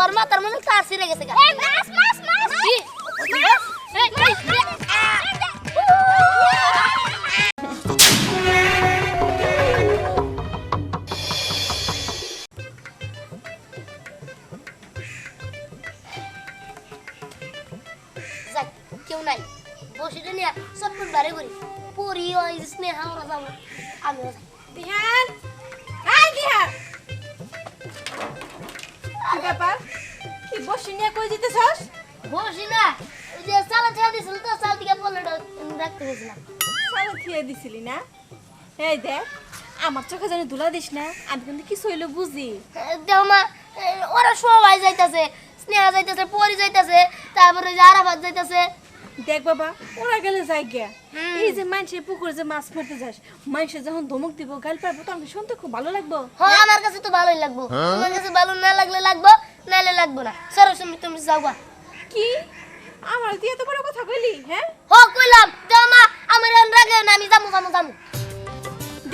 ওর মাথার মধ্যে তার ছিঁড়ে গেছে গা। এই মাছ মাছ মাছ কি মাছ এই যাক কেউ নাই বসিটা নিয়ে সবপুর বাড়ি করি পুরি ওই স্নেহা ওরা যাবো আমি দিহান হাই দিহান কি ব্যাপার কি বসি নিয়ে কই যেতেছস বসি না ওই যে চালা ছেড়ে দিছিল তো চাল দিকে পনেরোটা রাখতে গেছিলাম সারা খেয়ে দিছিলি না এই দেখ আমার চোখে জানি ধুলা দিস না আমি কিন্তু কি হইলো বুঝি দেও মা ওরা সবাই যাইতাছে স্নেহা যাইতাছে পরি যাইতাছে তারপরে যে আরাফাত যাইতাছে দেখ বাবা ওরা গেলে যাই গিয়া এই যে মানুষের পুকুরে যে মাছ মারতে যাস মানুষে যখন ধমক দিব গাল পারবো তখন শুনতে খুব ভালো লাগবো হ্যাঁ আমার কাছে তো ভালোই লাগবো তোমার কাছে ভালো না লাগলে লাগবো নাইলে লাগবো না সরো তুমি যাও গা কি আমার দিয়ে তো বড় কথা কইলি হ্যাঁ হো কইলাম দেও মা আমার রাগে না আমি যামু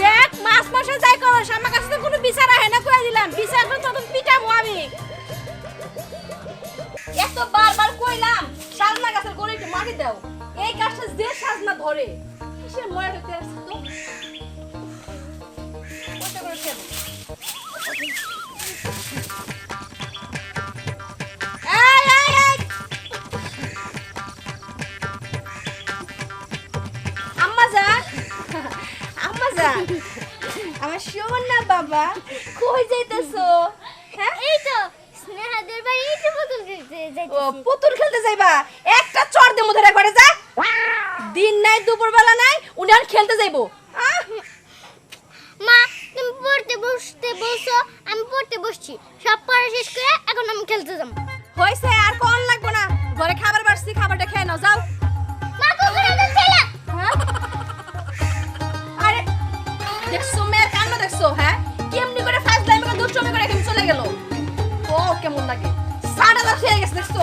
দেখ মাছ মাসে যাই করস আমার কাছে তো কোনো বিচার আহে না কই দিলাম বিচার করে তো পিটামু আমি এত বারবার কইলাম সাজনা গাছের গোড়ে একটু মাটি দাও এই গাছটা যে সাজনা ধরে কিসের মরে ঢুকতে আসছে তো কষ্ট করে খেয়ে এই আম্মা জান আমার শোন না বাবা কই যাইতেছো হ্যাঁ এই তো স্নেহাদের বাড়ি এই তো পুতুল খেলতে ও পুতুল খেলতে যাইবা একটা চড় দে মুধরে ঘরে যা দিন নাই দুপুর বেলা নাই উনি আর খেলতে যাইবো মা তুমি পড়তে বসতে বলছো আমি পড়তে বসছি সব পড়া শেষ করে এখন আমি খেলতে যাব হইছে আর কোন লাগবো না ঘরে খাবার বাড়ছি খাবারটা খেয়ে নাও যাও মা কোথায় যাচ্ছ ছেলে আরে দেখছো মেয়ের কান্ড দেখছো হ্যাঁ কেমনি করে ফাজলাই আমাকে দুষ্টমি করে কেমন চলে গেল ও কেমন লাগে সাড়া দা খেয়ে গেছে দেখছো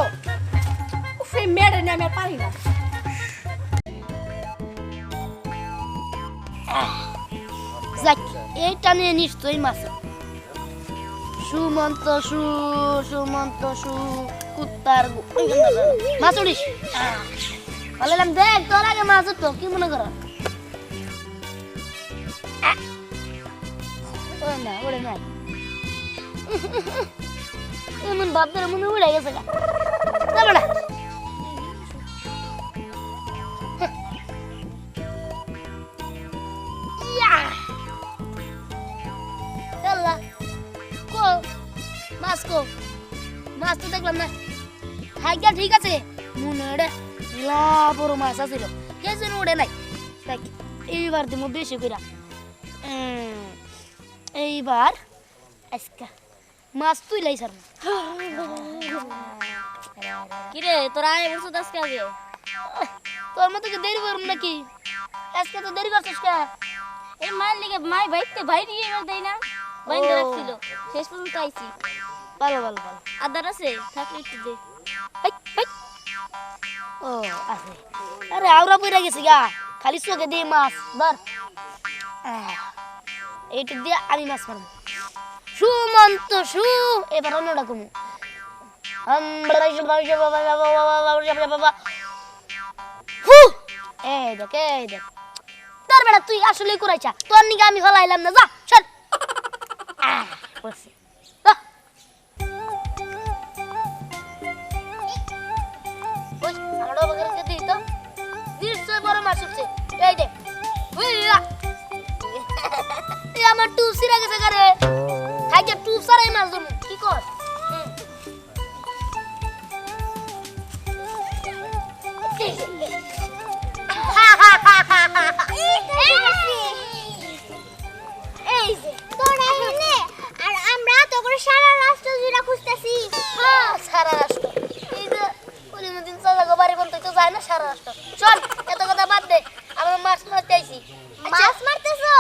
উফ এই মেয়ের নিয়ে আমি আর পারি না যাক এইটা নিয়ে নিশ্চয়ই মাছ সুমন্ত কুত্তার মাছ উড়িস বললাম দেখ তোর আগে মাছ তো কি মনে কর না ওরে নাই এমন ভাবতে মনে উড়ে গেছে গা যাবে না মাছ তো দেখলাম না হাইগা ঠিক আছে মনে ওটা বড় মাছ আছিল কে যেন ওড়ে নাই দেখ এইবার তুমি বেশি কইরা এইবার আজকা মাছ তুই লাই সার কিরে তোরা আয় বলছো আজকে আগে তোর মতো কি দেরি করুম নাকি আজকে তো দেরি করছিস কে এই মার লিগে মাই বাইতে বাইরে এবার দেই না বাইন্দা রাখছিল শেষ পর্যন্ত আইছি ভালো আদার আছে থাকলে একটু দে ও আছে আরে আওরা পইরা গেছে গা খালি চোখে দিয়ে মাছ ধর এইটুক দিয়ে আমি মাছ মারব সুমন্ত এবার অন্যটা কমু দেখ তোর বেড়া তুই আসলে কুরাইছা তোর নিকে আমি হলাইলাম না যা চল বসে আমার টুসি রেখে গেছে খাইতে টুসারাই মাছ ধরুন কি কর সারা রাষ্ট্র জুড়ে খুঁজতেছি সারা রাষ্ট্র এই যে পরিমদিন চালাগো বাড়ি বলতে তো যায় না সারা রাষ্ট্র চল এত কথা বাদ দে আমরা মাছ মারতে আইছি মাছ মারতেছো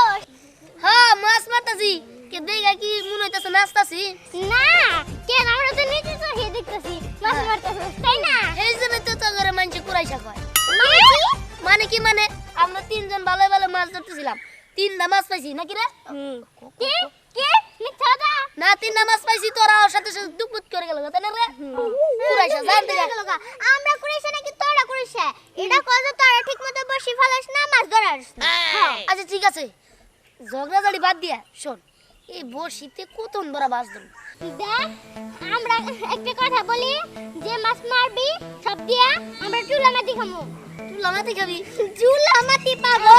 হ্যাঁ মাছ মারতেছি কে দেখা কি মনে হইতাছে নাচতাছি না কেন আমরা তো নিচে তো হে দেখতেছি মাছ মারতেছো তাই না এই জন্য তো তো করে মানছে কুরাইশা কয় মানে কি মানে আমরা তিনজন ভালো ভালো মাছ ধরতেছিলাম তিনটা মাছ পাইছি নাকি রে কে কে মিথ্যা কথা না তিন নামাজ পাইছি তোরা ওর সাথে সাথে দুপুত করে গেল তাই না রে কুরাইশা জান থেকে আমরা কুরাইশা নাকি তোরা কুরাইশা এটা কত তোরা ঠিকমতো বসি ফেলাস না মাছ ধরাস আচ্ছা ঠিক আছে ঝগড়াঝাড়ি বাদ দিয়া শোন এই বসিতে কতন বড় মাছ ধরব দেখ আমরা একটা কথা বলি যে মাছ মারবি সব দিয়া আমরা চুলা মাটি খামু চুলা মাটি খাবি চুলা মাটি পাবো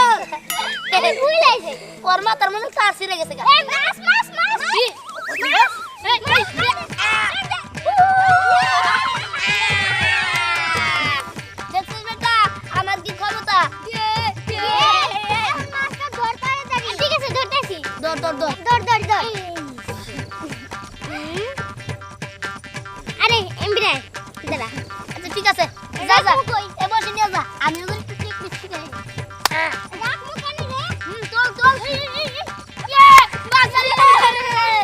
এই ভুলাইছে ওর মাথার মনে তার ছিড়ে গেছে এই মাছ মাছ মাছ কি দেখছিস বেটা আমার কি ক্ষমতা মাছটা ধরতে পারি ঠিক আছে ধরতেছি ধর ধর ধর ধর ধর ধর আরে এমবিরা দাদা আচ্ছা ঠিক আছে যা যা এ বসে নিয়ে যা আমি ওদের একটু টেকনিক শিখাই রাখ মুখ কানে রে চল চল ইয়ে বাজারে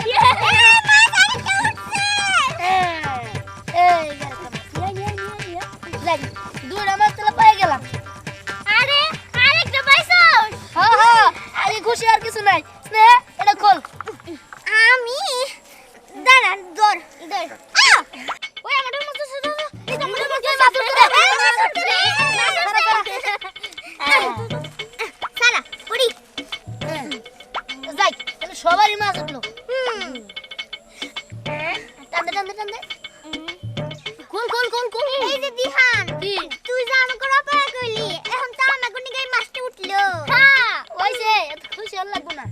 ইয়ে বাজারে উঠছে এই যাই দুইটা মাছ তুলে পেয়ে গেলাম আরে আরেকটা পাইছস হ্যাঁ হ্যাঁ আরে খুশি আর কিছু নাই স্নেহ এটা খোল আমি দাঁড়ান ধর ধর ওই আমাদের মতো শুধু এই তো আমাদের মতো মাছ ধরতে সারা পড়ি যাই তাহলে সবারই মাছ উঠলো টানতে টানতে টানতে কোন কোন কোন কোন এই যে দিহান কি তুই যা আমাকে অপেক্ষা করলি এখন তো আমাকে নিয়ে মাছটা উঠলো হ্যাঁ ওইছে এত খুশি হল লাগবো না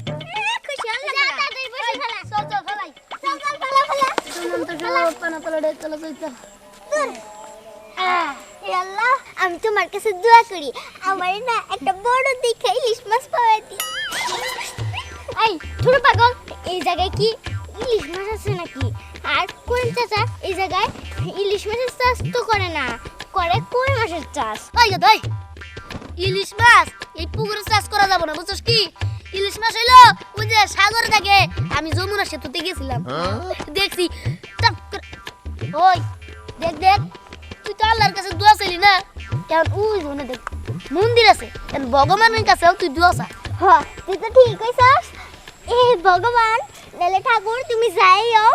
খুশি হল লাগবো না তাড়াতাড়ি বসে ফেলা চল চল ফেলাই চল চল ফেলা ফেলা তুমি তো চলো পানা পড়ে চলো চলো আল্লাহ আমি তোমার কাছে দোয়া করি আমার না একটা বড় দেখে ইলিশ মাছ পাওয়া দি এই ছোট পাগল এই জায়গায় কি ইলিশ মাছ আছে নাকি আর কোন চাচা এই জায়গায় ইলিশ মাছের চাষ তো করে না করে কই মাছের চাষ ওই গো দই ইলিশ মাছ এই পুকুরে চাষ করা যাবে না বুঝছস কি ইলিশ মাছ হইলো ওই যে সাগরে থাকে আমি যমুনা সেতুতে গেছিলাম দেখছি টক করে ওই দেখ দেখ তুই তো আল্লাহর কাছে দোয়া চাইলি না এখন ওই জন্য দেখ মন্দির আছে এখন ভগবানের কাছেও তুই দোয়া চা হ্যাঁ তুই তো ঠিক কইছস এ ভগবান নেলে ঠাকুর তুমি যাইও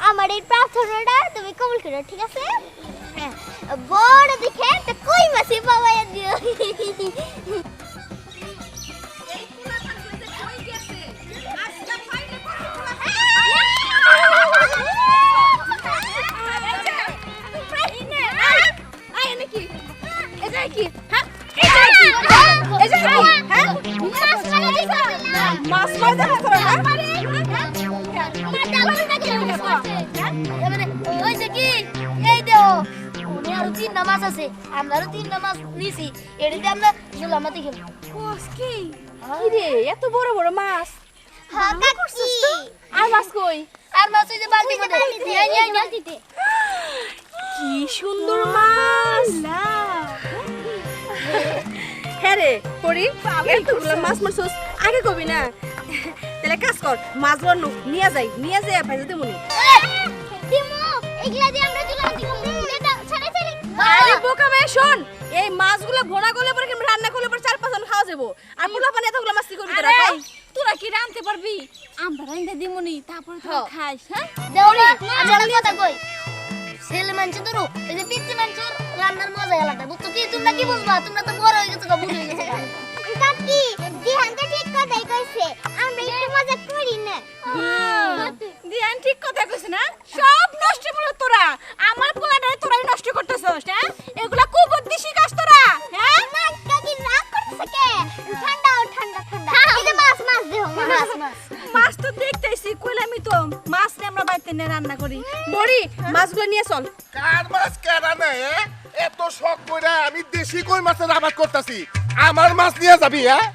আমার এই প্রার্থনাটা তুমি কবুল করো ঠিক আছে হ্যাঁ বড় দেখে তো কই মাছই পাওয়া দিও কি হ্যাঁ এই যে হ্যাঁ মাছ মারা দিছ মাছ মারা দেখা তোরা মানে ওইছে কি এই দেও উনি আর তিন মাছ আছে আমরাও তিন মাছ নিছি এডিতে আমরা জুলামাতে খেল কোস কি কি রে এত বড় বড় মাছ হ্যাঁ কাকি আর মাছ কই আর মাছ ওই যে বালতি মধ্যে এই বালতিতে কি সুন্দর মাছ না হ্যাঁ রে পড়ি এতগুলো মাছ মারছস আগে কবি না তাহলে কাজ কর মাছগুলো নিয়ে যাই ভাইজাতে মনি দিমু এগুলা দিয়ে আমরা জুলামাতে খাবো ছাড়া ছাড়ি আরে বোকা মেয়ে শোন এই মাছগুলো ভোনা করলে পরে কি রান্না করলে পরে 4-5 জন খাওয়া যাবো আর পোলা পানি এতগুলো মাছ কি করবি তোরা তোরা কি রাঁধতে পারবি আমরা রাঁধতে দিমুনি তারপর তো খাইস হ্যাঁ দেওনি আচ্ছা কথা কই ছেলে মানছে ধরো এই যে পিচ্চি মানছে রান্নার মজা আলাদা বুঝছো কি তোমরা কি বুঝবা তোমরা তো বড় হয়ে গেছো বুড়ি হয়ে গেছো কাকি দিহান তো ঠিক কথাই কইছে আমরা একটু মজা করি না দিয়ান ঠিক কথা কইছ না সব নষ্ট করে তোরা আমার পোলাটা তোরাই নষ্ট করতেছস হ্যাঁ এগুলা কুবুদ্ধি শিখাস তোরা হ্যাঁ না কাকি রাগ করতেছে কে ঠান্ডা ঠান্ডা ঠান্ডা এই যে মাছ মাছ দেও মাছ মাছ মাছ তো দেখতেছি কইলামই তো মাছ নিয়ে আমরা বাড়িতে নিয়ে রান্না করি বড়ি মাছগুলো নিয়ে চল কার মাছ কেনা নাই এত শখ কইরা আমি দেশি কই মাছের আবাদ করতেছি আমার মাছ নিয়ে যাবি হ্যাঁ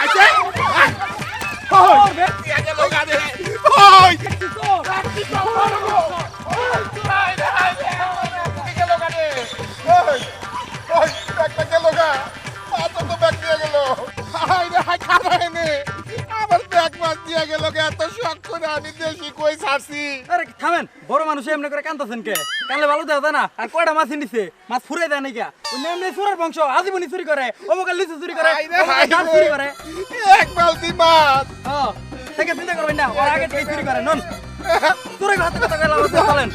আচ্ছা ওই বেটিয়া গেল গাদে ওই কি করবো ওই গেল গাদে ওই একটা গেল গা পাতো তো ব্যাগ নিয়ে গেল হাই রে হাই খারাই নে আমার ব্যাগ মাছ দিয়ে গেল গে এত শখ করে আমি দেশি কই ছাড়ছি আরে থামেন বড় মানুষ এমনি করে কান্দছেন কে কানলে ভালো দেয় না আর কয়টা মাছ নিছে মাছ ফুরাই দেয় নাকি ওই এমনি চোরের বংশ আজীবনী চুরি করে অমুকাল লিচু চুরি করে হাই রে অমুকাল হাই ডাল চুরি করে এক বালতি মাছ হ্যাঁ থেকে চিন্তা করবেন না ওর আগে থেকে চুরি করেন নন চুরি হাতে কথা কইলা চলেন